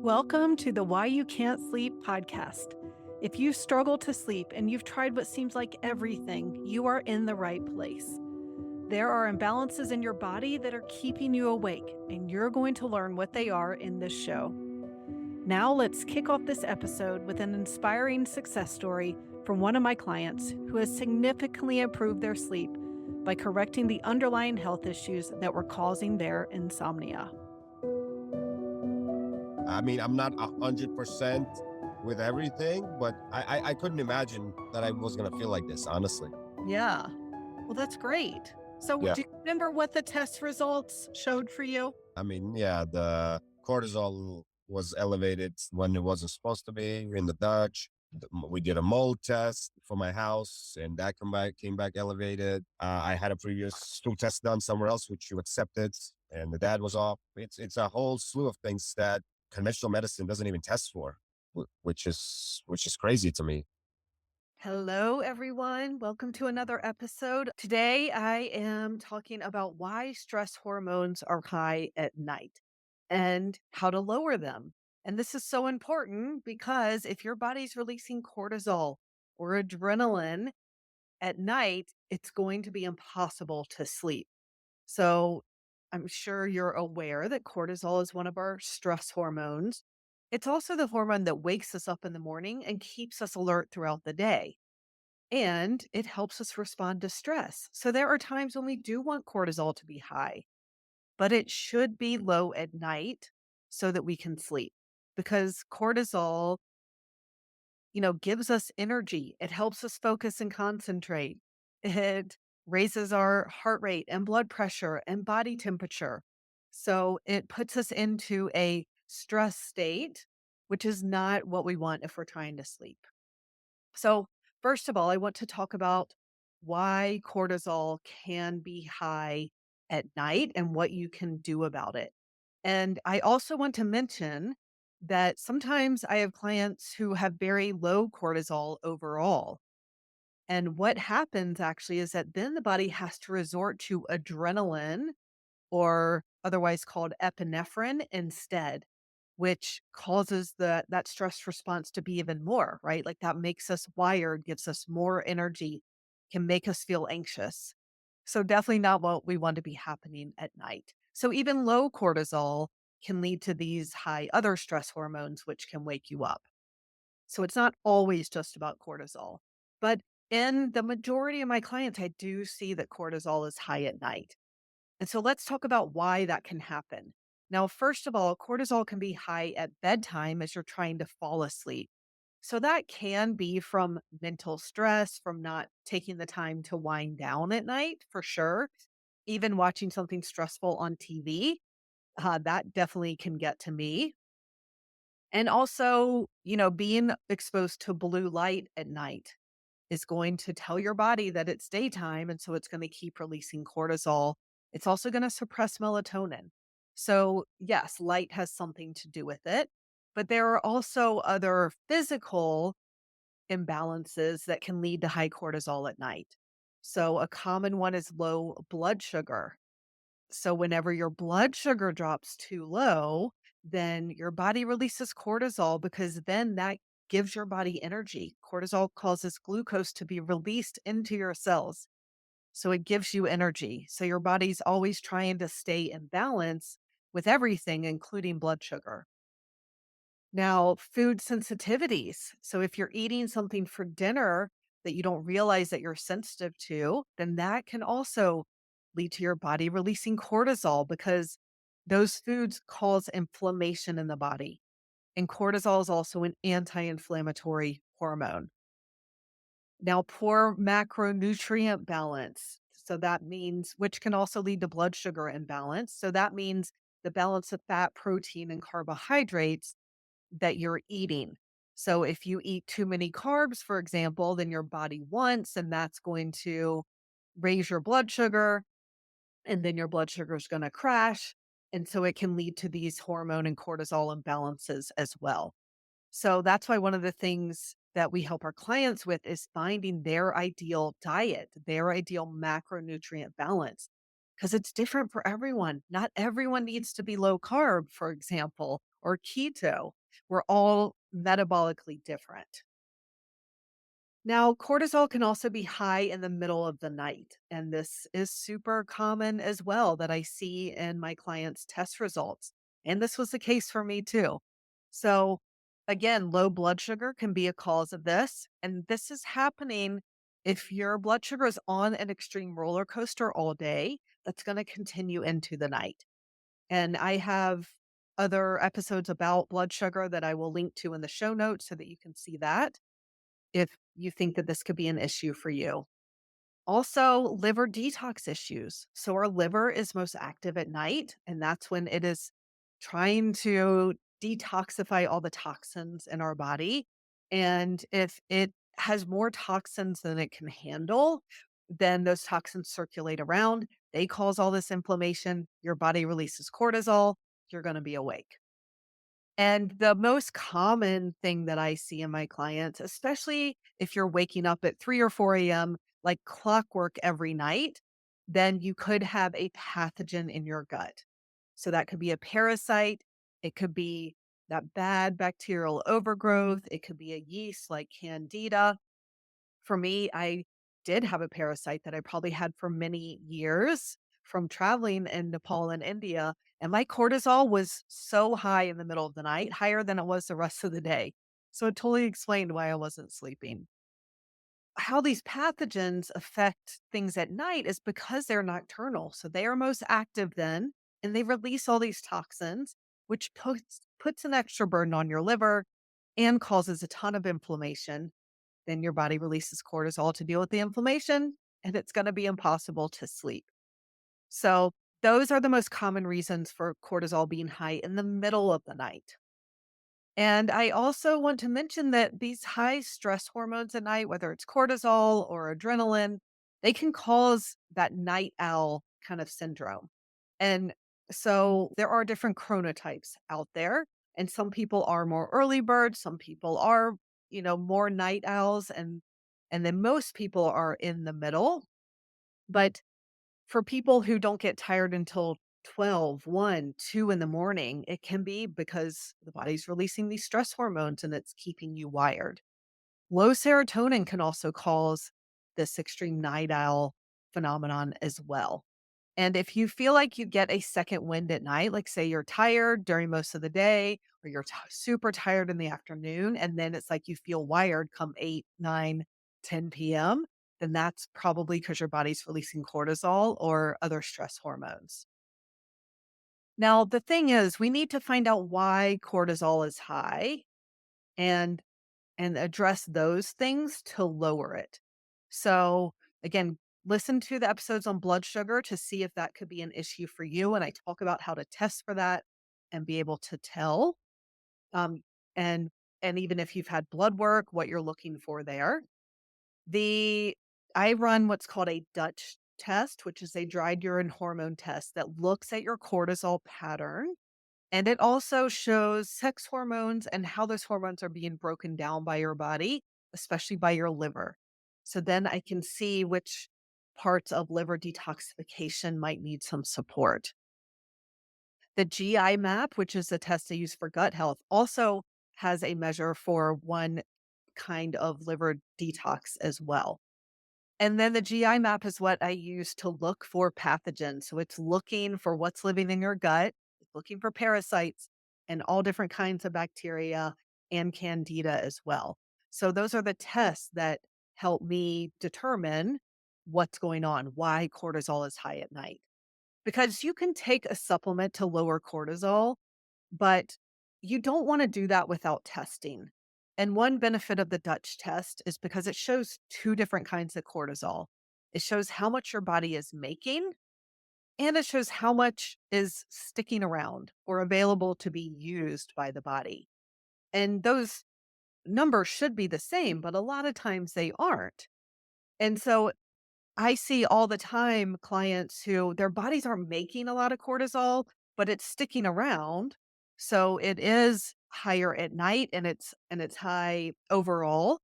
Welcome to the Why You Can't Sleep podcast. If you struggle to sleep and you've tried what seems like everything, you are in the right place. There are imbalances in your body that are keeping you awake, and you're going to learn what they are in this show. Now, let's kick off this episode with an inspiring success story from one of my clients who has significantly improved their sleep by correcting the underlying health issues that were causing their insomnia. I mean, I'm not 100% with everything, but I couldn't imagine that I was gonna feel like this, honestly. Yeah. Well, that's great. So, Yeah. do you remember what the test results showed for you? I mean, yeah, the cortisol was elevated when it wasn't supposed to be in the Dutch. We did a mold test for my house, and that came back elevated. I had a previous stool test done somewhere else, which you accepted, and the dad was off. It's a whole slew of things that conventional medicine doesn't even test for, which is crazy to me. Hello, everyone. Welcome to another episode. Today, I am talking about why stress hormones are high at night and how to lower them. And this is so important because if your body's releasing cortisol or adrenaline at night, it's going to be impossible to sleep. So I'm sure you're aware that cortisol is one of our stress hormones. It's also the hormone that wakes us up in the morning and keeps us alert throughout the day. And it helps us respond to stress. So there are times when we do want cortisol to be high, but it should be low at night so that we can sleep because cortisol gives us energy. It helps us focus and concentrate. It raises our heart rate and blood pressure and body temperature. So it puts us into a stress state, which is not what we want if we're trying to sleep. So, first of all, I want to talk about why cortisol can be high at night and what you can do about it. And I also want to mention that sometimes I have clients who have very low cortisol overall. And what happens actually is that then the body has to resort to adrenaline or otherwise called epinephrine instead, which causes that stress response to be even more, right? Like that makes us wired, gives us more energy, can make us feel anxious. So definitely not what we want to be happening at night. So even low cortisol can lead to these high other stress hormones, which can wake you up. So it's not always just about cortisol. But in the majority of my clients, I do see that cortisol is high at night. And so let's talk about why that can happen. Now, first of all, cortisol can be high at bedtime as you're trying to fall asleep. So that can be from mental stress, from not taking the time to wind down at night, for sure. Even watching something stressful on TV, that definitely can get to me. And also, being exposed to blue light at night is going to tell your body that it's daytime. And so it's going to keep releasing cortisol. It's also going to suppress melatonin. So, yes, light has something to do with it. But there are also other physical imbalances that can lead to high cortisol at night. So, a common one is low blood sugar. So, whenever your blood sugar drops too low, then your body releases cortisol because then that gives your body energy. Cortisol causes glucose to be released into your cells. So, it gives you energy. So, your body's always trying to stay in balance with everything, including blood sugar. Now, food sensitivities. So, if you're eating something for dinner that you don't realize that you're sensitive to, then that can also lead to your body releasing cortisol because those foods cause inflammation in the body. And cortisol is also an anti inflammatory hormone. Now, poor macronutrient balance. So, that means, which can also lead to blood sugar imbalance. So, that means the balance of fat, protein, and carbohydrates that you're eating. So if you eat too many carbs, for example, then your body wants, and that's going to raise your blood sugar, and then your blood sugar is going to crash. And so it can lead to these hormone and cortisol imbalances as well. So that's why one of the things that we help our clients with is finding their ideal diet, their ideal macronutrient balance. because it's different for everyone. Not everyone needs to be low carb, for example, or keto. We're all metabolically different. Now, cortisol can also be high in the middle of the night. And this is super common as well that I see in my clients' test results. And this was the case for me too. So, again, low blood sugar can be a cause of this. And this is happening if your blood sugar is on an extreme roller coaster all day, that's going to continue into the night. And I have other episodes about blood sugar that I will link to in the show notes so that you can see that if you think that this could be an issue for you. Also, liver detox issues. So, our liver is most active at night, and that's when it is trying to detoxify all the toxins in our body. And if it has more toxins than it can handle, then those toxins circulate around. They cause all this inflammation. Your body releases cortisol. You're going to be awake. And the most common thing that I see in my clients, especially if you're waking up at 3 or 4 AM like clockwork every night, then you could have a pathogen in your gut. So that could be a parasite, it could be that bad bacterial overgrowth, it could be a yeast like Candida. For me, I did have a parasite that I probably had for many years from traveling in Nepal and India, and my cortisol was so high in the middle of the night, higher than it was the rest of the day. So it totally explained why I wasn't sleeping. How these pathogens affect things at night is because they're nocturnal. So they are most active then, and they release all these toxins, which puts an extra burden on your liver and causes a ton of inflammation. Then your body releases cortisol to deal with the inflammation, and it's going to be impossible to sleep. So, those are the most common reasons for cortisol being high in the middle of the night. And I also want to mention that these high stress hormones at night, whether it's cortisol or adrenaline, they can cause that night owl kind of syndrome. And so there are different chronotypes out there. And some people are more early birds, some people are, more night owls, and then most people are in the middle. But for people who don't get tired until 12, 1, 2 in the morning, it can be because the body's releasing these stress hormones and it's keeping you wired. Low serotonin can also cause this extreme night owl phenomenon as well. And if you feel like you get a second wind at night, like say you're tired during most of the day, or you're super tired in the afternoon, and then it's like you feel wired come 8, 9, 10 p.m., then that's probably because your body's releasing cortisol or other stress hormones. Now, the thing is, we need to find out why cortisol is high and address those things to lower it. So, again, listen to the episodes on blood sugar to see if that could be an issue for you. And I talk about how to test for that and be able to tell. Um, and even if you've had blood work, what you're looking for there. The I run what's called a Dutch test, which is a dried urine hormone test that looks at your cortisol pattern, and it also shows sex hormones and how those hormones are being broken down by your body, especially by your liver. So then I can see which parts of liver detoxification might need some support. The GI map, which is a test they use for gut health, also has a measure for one kind of liver detox as well. And then the GI map is what I use to look for pathogens. So it's looking for what's living in your gut, it's looking for parasites and all different kinds of bacteria and candida as well. So those are the tests that help me determine what's going on, why cortisol is high at night. Because you can take a supplement to lower cortisol, but you don't want to do that without testing. And one benefit of the Dutch test is because it shows two different kinds of cortisol. It shows how much your body is making, and it shows how much is sticking around or available to be used by the body. And those numbers should be the same, but a lot of times they aren't. And so I see all the time clients who their bodies aren't making a lot of cortisol, but it's sticking around. So it is higher at night and it's high overall.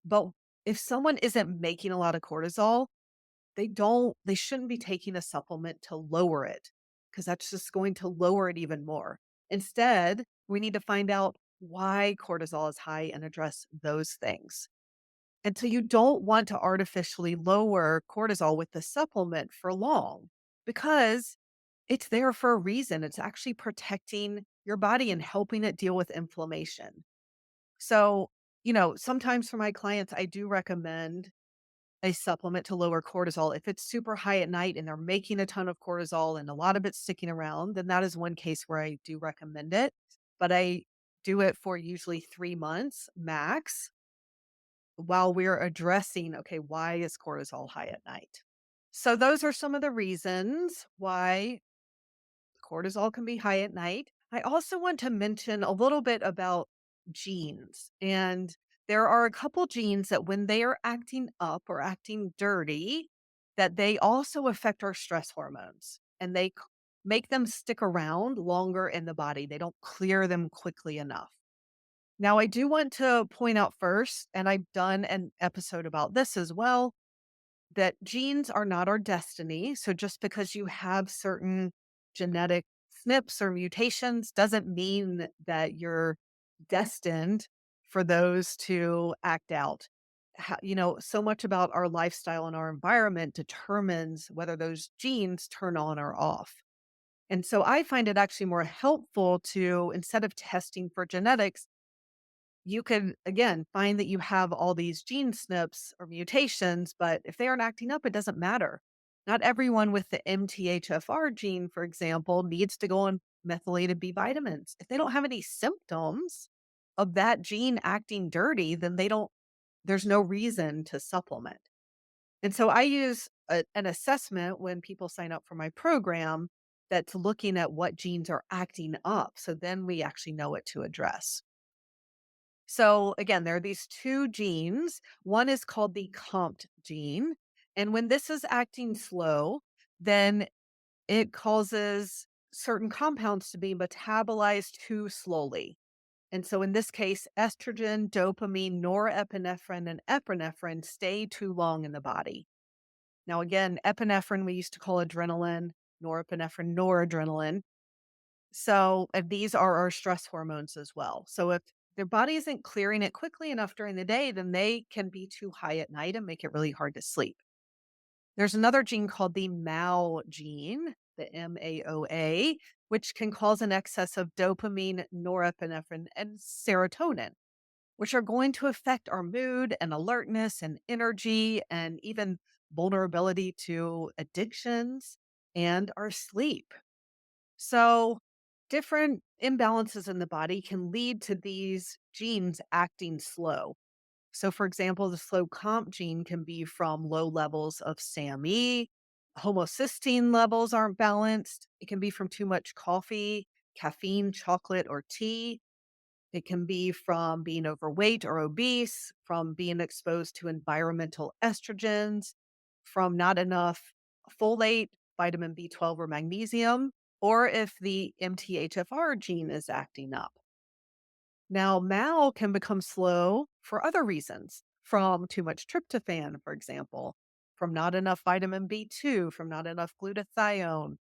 But if someone isn't making a lot of cortisol, they shouldn't be taking a supplement to lower it because that's just going to lower it even more. Instead, we need to find out why cortisol is high and address those things. And so you don't want to artificially lower cortisol with the supplement for long because it's there for a reason. It's actually protecting your body and helping it deal with inflammation. So, sometimes for my clients, I do recommend a supplement to lower cortisol. If it's super high at night and they're making a ton of cortisol and a lot of it's sticking around, then that is one case where I do recommend it. But I do it for usually 3 months max while we're addressing, okay, why is cortisol high at night? So those are some of the reasons why cortisol can be high at night. I also want to mention a little bit about genes. And there are a couple genes that when they are acting up or acting dirty, that they also affect our stress hormones and make them stick around longer in the body. They don't clear them quickly enough. Now, I do want to point out first, and I've done an episode about this as well, that genes are not our destiny. So just because you have certain genetic SNPs or mutations doesn't mean that you're destined for those to act out. So much about our lifestyle and our environment determines whether those genes turn on or off. And so I find it actually more helpful to, instead of testing for genetics, you could, again, find that you have all these gene SNPs or mutations, but if they aren't acting up, it doesn't matter. Not everyone with the MTHFR gene, for example, needs to go on methylated B vitamins. If they don't have any symptoms of that gene acting dirty, then there's no reason to supplement. And so I use an assessment when people sign up for my program that's looking at what genes are acting up. So then we actually know what to address. So again, there are these two genes. One is called the COMT gene. And when this is acting slow, then it causes certain compounds to be metabolized too slowly. And so in this case, estrogen, dopamine, norepinephrine, and epinephrine stay too long in the body. Now, again, epinephrine we used to call adrenaline, norepinephrine, noradrenaline. So, and these are our stress hormones as well. So, if their body isn't clearing it quickly enough during the day, then they can be too high at night and make it really hard to sleep. There's another gene called the MAO gene, the MAOA, which can cause an excess of dopamine, norepinephrine, and serotonin, which are going to affect our mood and alertness and energy and even vulnerability to addictions and our sleep. So, different imbalances in the body can lead to these genes acting slow. So, for example, the slow comp gene can be from low levels of SAMe, homocysteine levels aren't balanced. It can be from too much coffee, caffeine, chocolate, or tea. It can be from being overweight or obese, from being exposed to environmental estrogens, from not enough folate, vitamin B12, or magnesium, or if the MTHFR gene is acting up. Now, MAO can become slow for other reasons, from too much tryptophan, for example, from not enough vitamin B2, from not enough glutathione,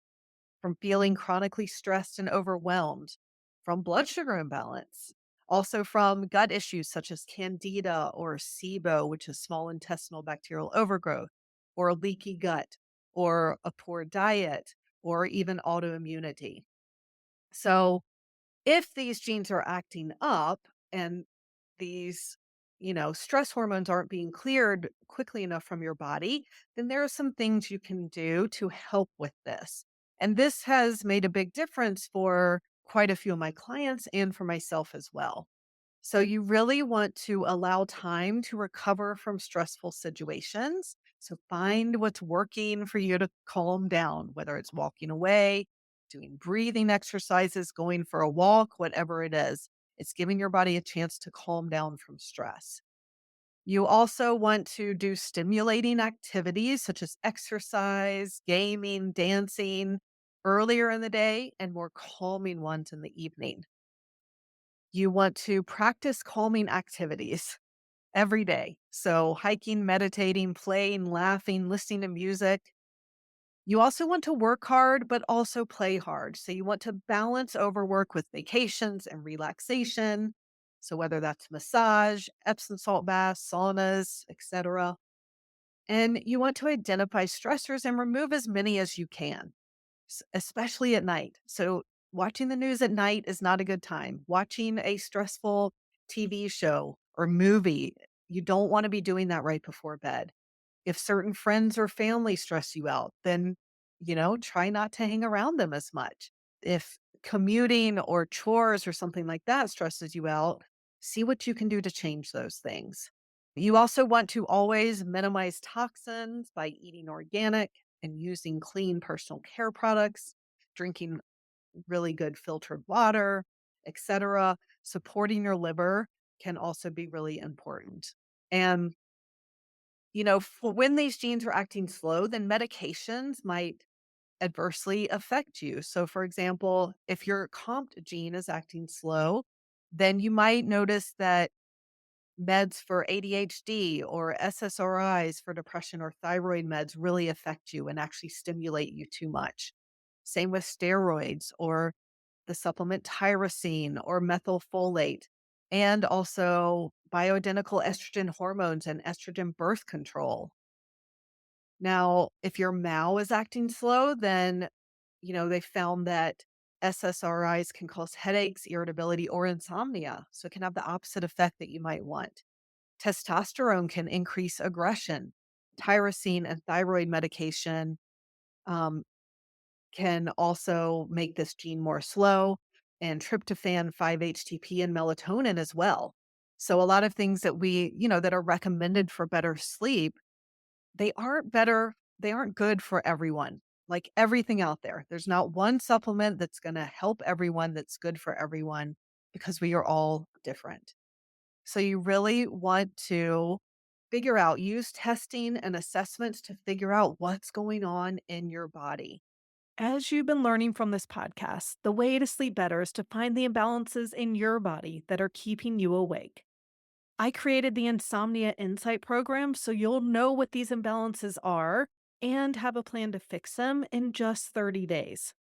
from feeling chronically stressed and overwhelmed, from blood sugar imbalance, also from gut issues such as candida or SIBO, which is small intestinal bacterial overgrowth, or a leaky gut, or a poor diet, or even autoimmunity. So, if these genes are acting up and these, stress hormones aren't being cleared quickly enough from your body, then there are some things you can do to help with this. And this has made a big difference for quite a few of my clients and for myself as well. So, you really want to allow time to recover from stressful situations. So, find what's working for you to calm down, whether it's walking away, doing breathing exercises, going for a walk, whatever it is. It's giving your body a chance to calm down from stress. You also want to do stimulating activities such as exercise, gaming, dancing earlier in the day and more calming ones in the evening. You want to practice calming activities. every day. So, hiking, meditating, playing, laughing, listening to music. You also want to work hard, but also play hard. So, you want to balance overwork with vacations and relaxation. So, whether that's massage, Epsom salt baths, saunas, etc. And you want to identify stressors and remove as many as you can, especially at night. So, watching the news at night is not a good time. Watching a stressful TV show or movie, you don't want to be doing that right before bed. If certain friends or family stress you out, then, try not to hang around them as much. If commuting or chores or something like that stresses you out, see what you can do to change those things. You also want to always minimize toxins by eating organic and using clean personal care products, drinking really good filtered water, etc. Supporting your liver can also be really important. And, for when these genes are acting slow, then medications might adversely affect you. So, for example, if your COMT gene is acting slow, then you might notice that meds for ADHD or SSRIs for depression or thyroid meds really affect you and actually stimulate you too much. Same with steroids or the supplement tyrosine or methylfolate, and also bioidentical estrogen hormones and estrogen birth control. Now, if your MAO is acting slow, then, they found that SSRIs can cause headaches, irritability, or insomnia. So it can have the opposite effect that you might want. Testosterone can increase aggression. Tyrosine and thyroid medication um, can also make this gene more slow, and tryptophan, 5-HTP, and melatonin as well. So a lot of things that that are recommended for better sleep, they aren't good for everyone. Like everything out there, there's not one supplement that's going to help everyone that's good for everyone because we are all different. So you really want to use testing and assessments to figure out what's going on in your body. As you've been learning from this podcast, the way to sleep better is to find the imbalances in your body that are keeping you awake. I created the Insomnia Insight program so you'll know what these imbalances are and have a plan to fix them in just 30 days.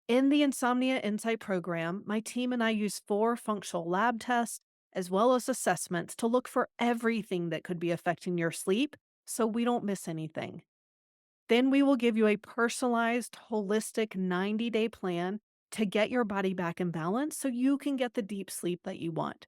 In the Insomnia Insight program, my team and I use 4 functional lab tests as well as assessments to look for everything that could be affecting your sleep so we don't miss anything. Then we will give you a personalized, holistic 90-day plan to get your body back in balance so you can get the deep sleep that you want.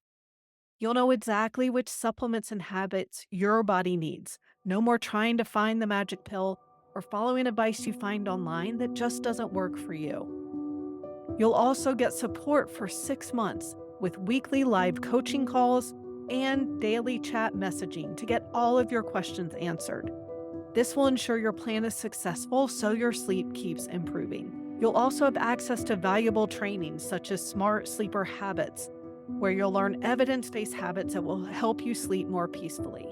You'll know exactly which supplements and habits your body needs. No more trying to find the magic pill or following advice you find online that just doesn't work for you. You'll also get support for 6 months with weekly live coaching calls and daily chat messaging to get all of your questions answered. This will ensure your plan is successful so your sleep keeps improving. You'll also have access to valuable trainings such as Smart Sleeper Habits, where you'll learn evidence based habits that will help you sleep more peacefully.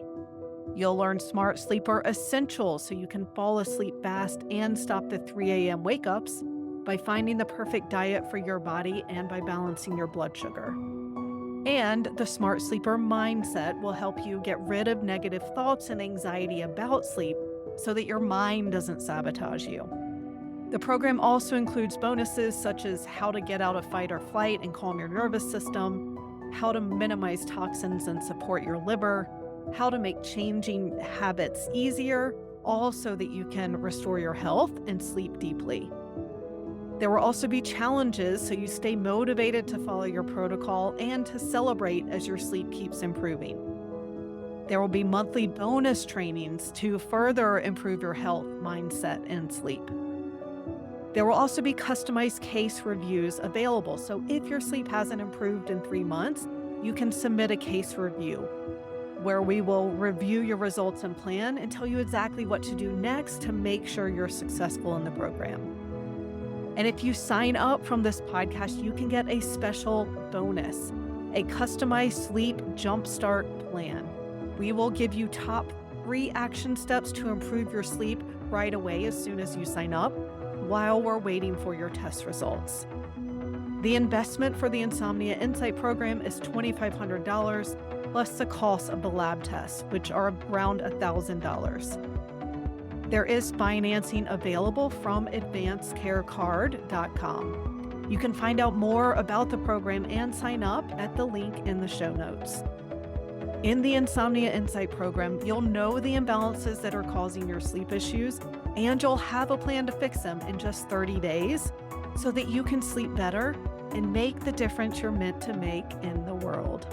You'll learn Smart Sleeper Essentials so you can fall asleep fast and stop the 3 a.m. wake ups by finding the perfect diet for your body and by balancing your blood sugar. And the Smart Sleeper Mindset will help you get rid of negative thoughts and anxiety about sleep so that your mind doesn't sabotage you. The program also includes bonuses such as how to get out of fight or flight and calm your nervous system, how to minimize toxins and support your liver, how to make changing habits easier, all so that you can restore your health and sleep deeply. There will also be challenges so you stay motivated to follow your protocol and to celebrate as your sleep keeps improving. There will be monthly bonus trainings to further improve your health, mindset, and sleep. There will also be customized case reviews available, so if your sleep hasn't improved in 3 months, you can submit a case review where we will review your results and plan and tell you exactly what to do next to make sure you're successful in the program. And if you sign up from this podcast, you can get a special bonus, a customized sleep jumpstart plan. We will give you top 3 action steps to improve your sleep right away as soon as you sign up while we're waiting for your test results. The investment for the Insomnia Insight program is $2,500, plus the cost of the lab tests, which are around $1,000. There is financing available from advancedcarecard.com. You can find out more about the program and sign up at the link in the show notes. In the Insomnia Insight program, you'll know the imbalances that are causing your sleep issues, and you'll have a plan to fix them in just 30 days so that you can sleep better and make the difference you're meant to make in the world.